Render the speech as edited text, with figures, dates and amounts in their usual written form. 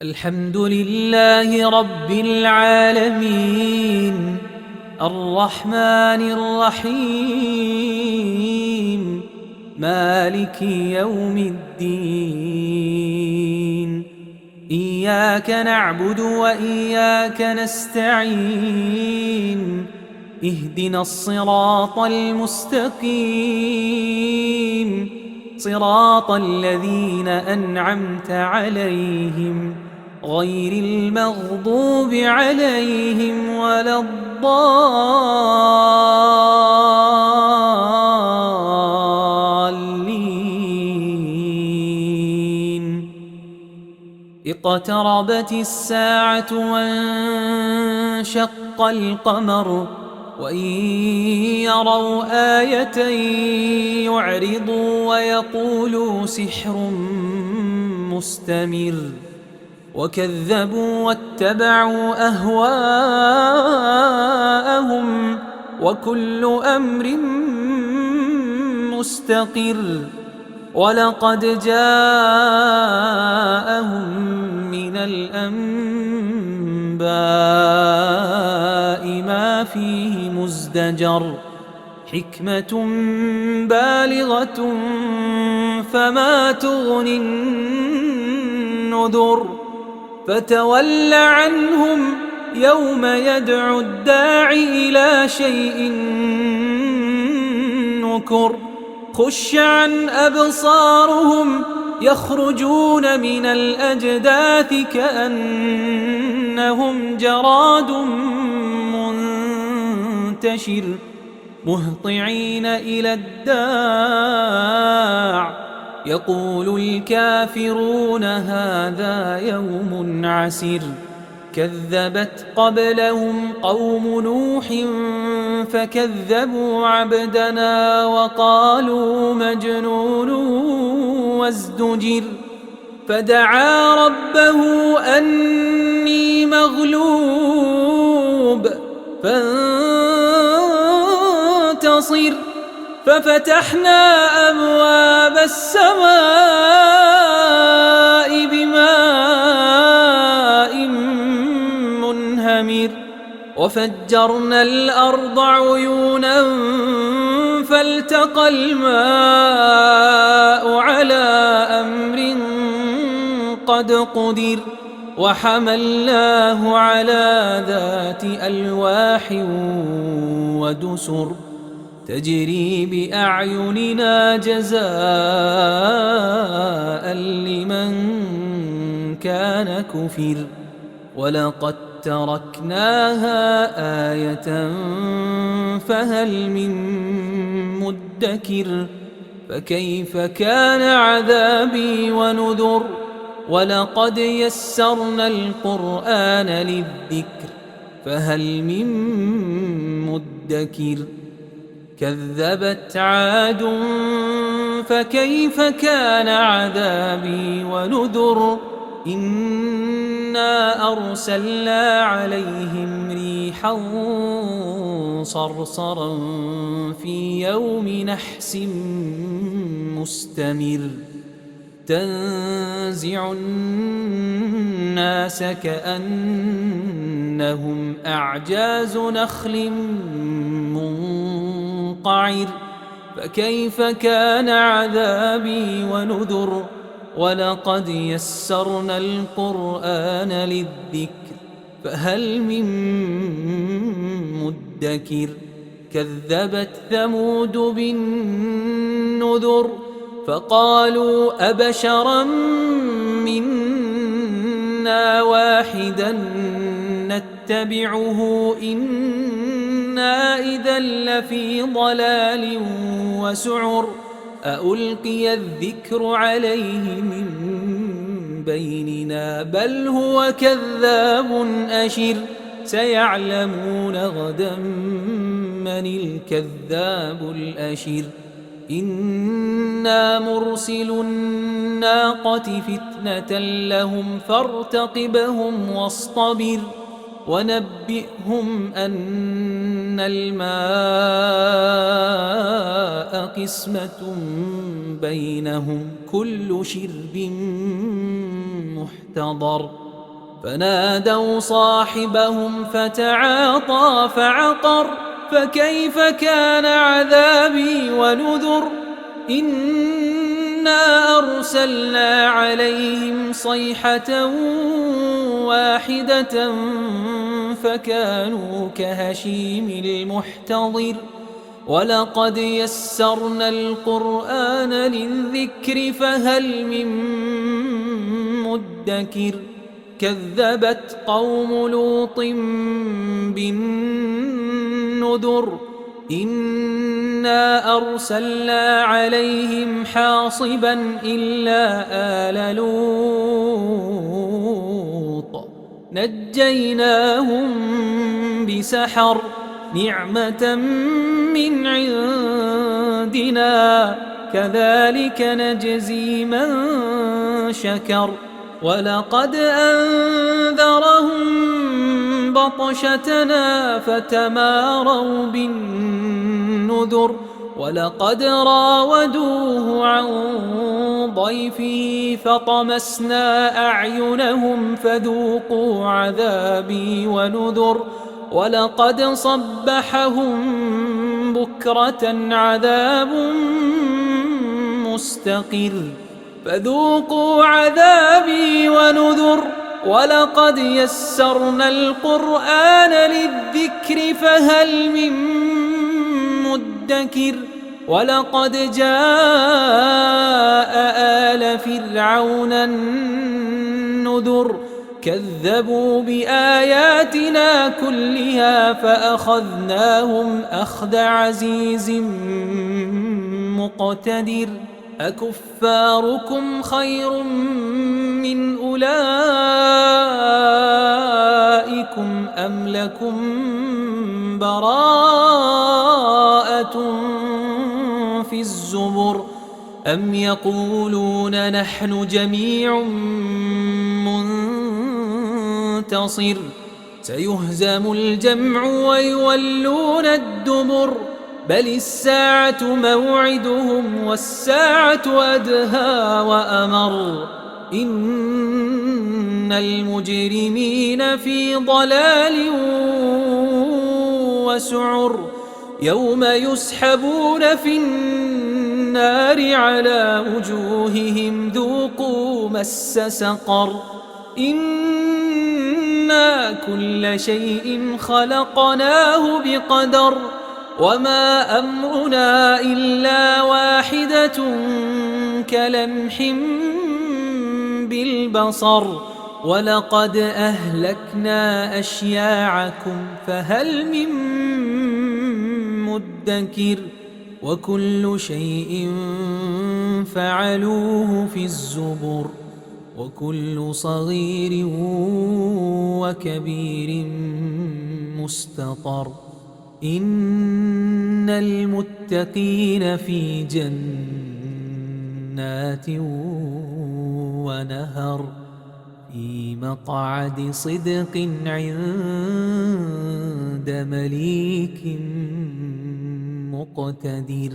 الحمد لله رب العالمين الرحمن الرحيم مالك يوم الدين إياك نعبد وإياك نستعين اهدنا الصراط المستقيم صراط الذين أنعمت عليهم غير المغضوب عليهم ولا الضالين. اقتربت الساعة وانشق القمر وإن يروا آية يعرضوا ويقولوا سحر مستمر وكذبوا واتبعوا أهواءهم وكل أمر مستقر ولقد جاءهم من الأنباء ما فيه مزدجر حكمة بالغة فما تغني النذر فتول عنهم يوم يدعو الداعي إلى شيء نكر خش عن أبصارهم يخرجون من الأجداث كأنهم جراد منتشر مهطعين إلى الداع يقول الكافرون هذا يوم عسر كذبت قبلهم قوم نوح فكذبوا عبدنا وقالوا مجنون وازدجر فدعا ربه أني مغلوب فانتصر ففتحنا أبواب السماء بماء منهمر وفجرنا الأرض عيونا فالتقى الماء على أمر قد قدر وحملناه على ذات ألواح ودسر تجري بأعيننا جزاء لمن كان كفر ولقد تركناها آية فهل من مدكر فكيف كان عذابي ونذر ولقد يسرنا القرآن للذكر فهل من مدكر كذبت عاد فكيف كان عذابي ونذر إنا أرسلنا عليهم ريحا صرصرا في يوم نحس مستمر تنزع الناس كأنهم أعجاز نخل منقعر فكيف كان عذابي ونذر ولقد يسرنا القرآن للذكر فهل من مدكر كذبت ثمود بالنذر فقالوا أبشرا منا واحدا نتبعه إنا إذا لفي ضلال وسعر أألقي الذكر عليه من بيننا بل هو كذاب أشر سيعلمون غدا من الكذاب الأشر إنا مرسل الناقة فتنة لهم فارتقبهم واصطبر ونبئهم أن الماء قسمة بينهم كل شرب محتضر فنادوا صاحبهم فتعاطى فعقر فكيف كان عذابي ونذر إنا أرسلنا عليهم صيحة واحدة فكانوا كهشيم المحتضر ولقد يسرنا القرآن للذكر فهل من مدكر كذبت قوم لوط بالنذر إنا أرسلنا عليهم حاصبا إلا آل لوط نجيناهم بسحر نعمة من عندنا كذلك نجزي من شكر ولقد أنذرهم بطشتنا فتماروا بالنذر ولقد راودوه عن ضيفه فطمسنا أعينهم فذوقوا عذابي ونذر ولقد صبحهم بكرة عذاب مستقر فذوقوا عذابي ونذر ولقد يسرنا القرآن للذكر فهل من مدكر ولقد جاء آل فرعون النذر كذبوا بآياتنا كلها فأخذناهم أخذ عزيز مقتدر أكفاركم خير من أولئكم أم لكم براءة في الزبر أم يقولون نحن جميع منتصر سيهزم الجمع ويولون الدبر بل الساعة موعدهم والساعة أدهى وأمر إن المجرمين في ضلال وسعر يوم يسحبون في النار على وجوههم ذوقوا مس سقر إنا كل شيء خلقناه بقدر وما أمرنا إلا واحدة كلمح بالبصر ولقد أهلكنا أشياعكم فهل من مدكر وكل شيء فعلوه في الزبر وكل صغير وكبير مستطر إن المتقين في جنات ونهر في مقعد صدق عند مليك مقتدر